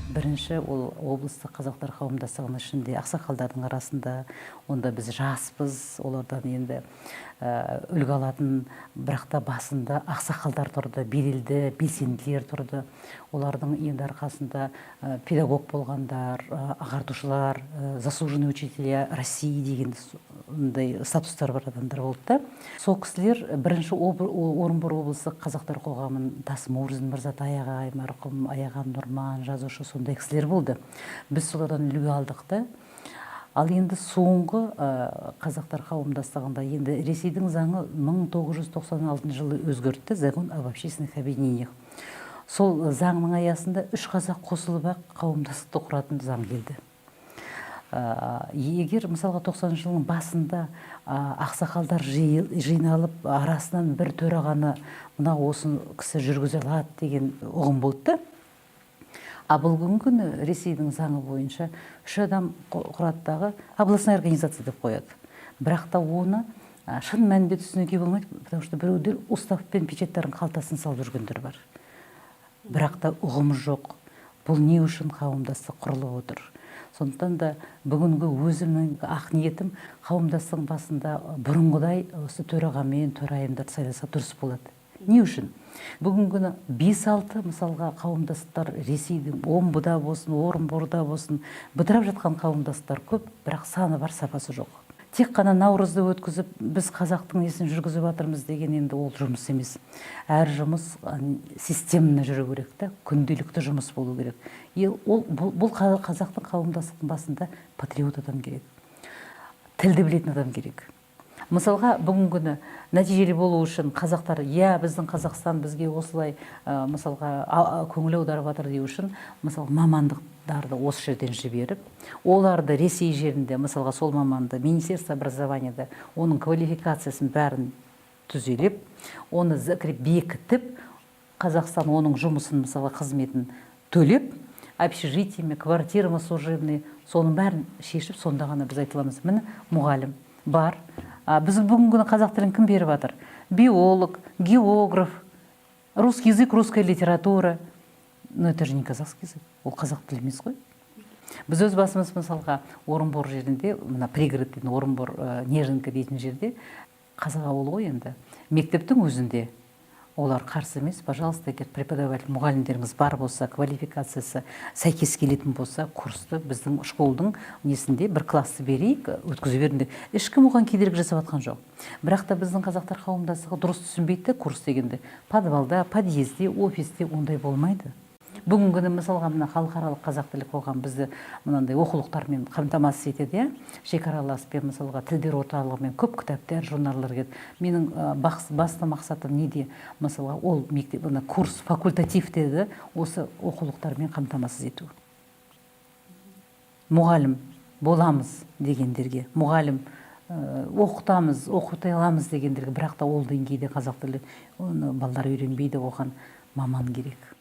Бірінші ол облыстық қазақтар қауымдастығының ішінде ақсақалдардың арасында, онда біз жаспыз, олардан енді үлгі алатын, бірақ та басында ақсақалдар тұрды, берелді, белсенділер тұрды. Олардың енді арқасында педагог болғандар, ағартушылар, заслуженный учителя России деген статустар бар адамдар болды да. Сол кісілер бірінші Орынбор облыстық қазақтар қоғамын Тасмурзин Мырзатай ағай, марқұм Аяған Нұрман, жазушы, сондай кісілер болды. Біз солардан үлгі алдық та. Ал енді соңғы қазақтар қауымдастығында енді Ресейдің заңы 1996 жылы өзгертті, закон об общественных объединениях. Сол заңның аясында 3 қазақ қосылып қауымдастықты құратын заң келді. Егер мысалға 90 жылдың басында ақсақалдар жиналып арасынан бір төрағаны мына осы кісі жүргізе алады деген ұғым болды. Бұл күні Ресейдің заңы бойынша 3 адам құрадығы областная организация деп қояды. Бірақ та оны шын мәнінде түсінуге болмайды, потому что біреулер устав пен печаттардың қалтасын салып жүргендер бар. Бірақ та ұғымы жоқ. Бұл не үшін қауымдастық құрылып отыр? Сондықтан да бүгінгі өзімнің ақ ниетім қауымдастықтың басында бұрынғыдай осы төрағамен төрайымдар сайласа дұрыс болады. Не үшін? Бүгінгі 5-6 мысалға қауымдастықтар Ресейдің Омбыда болсын, Орынборда болсын, бытырап жатқан қауымдастықтар көп, бірақ саны бар, сапасы жоқ. Тек қана Наурызды өткізіп, біз қазақтың несін жүргізіп жатырмыз деген енді ол жұмыс емес. Әр жұмыс системаны жүру керек та, күнделікті жұмыс болу керек. Бұл қазақтың қауымдастықтың басында патриот адам керек. Тілді білетін адам керек. Мысалға, бүгінгі нәтижелі болу үшін қазақтар, біздің Қазақстан бізге осылай мысалға көңіл аударып жатыр деу үшін, мысалға мамандықтарды осы жерден жіберіп, оларды Ресей жерінде, мысалға сол маманды Министерство образованияда оның квалификациясын бәрін түзелеп, оны бекітіп, Қазақстан оның жұмысын, мысалға қызметін төлеп, общежитиями, квартирами служебный, соның бәрін шешіп, сонда ғана біз айта аламыз, міне мұғалім бар. Біз бүгінгі қазақ тілін кім беріп жатыр? Биолог, географ, русский язык, русская литература. Но это же не казахский язык, ол қазақ тілі емес қой. Біз өз басымыз мысалға Орынбор жерінде, мына пригород дейтін Орынбор Нежинка дейтін жерде қазақ ауылы ғой енді. Мектептің өзінде олар қарсы емес, пожалуйста, егер преподаватель, мұғалімдеріңіз бар болса, квалификациясы сәйкес келетін болса, курсты біздің школдың несінде бір классы берейік, өткізе беріңдер. Ешкім оған кедергі жасап жатқан жоқ. Бірақ та біздің қазақтар қауымдастығы дұрыс түсінбейді курс дегенде. Подвалда, подъезде, офисте ондай болмайды. Бүгінгі мысалға мына халықаралық қазақ тілі қоғам бізді мынандай оқулықтармен қамтамасыз етеді, шекараласпен мысалға тілдер орталығымен көп кітаптар, журналдар келеді. Менің басты мақсатым неде? Мысалға ол мектеп, курс факультатив деді, осы оқулықтармен қамтамасыз ету. Мұғалім боламыз дегендерге, мұғалім оқытамыз, оқыта аламыз дегендерге, бірақ та ол деңгейде қазақ тілі балалар үйренбейді, оған маман керек.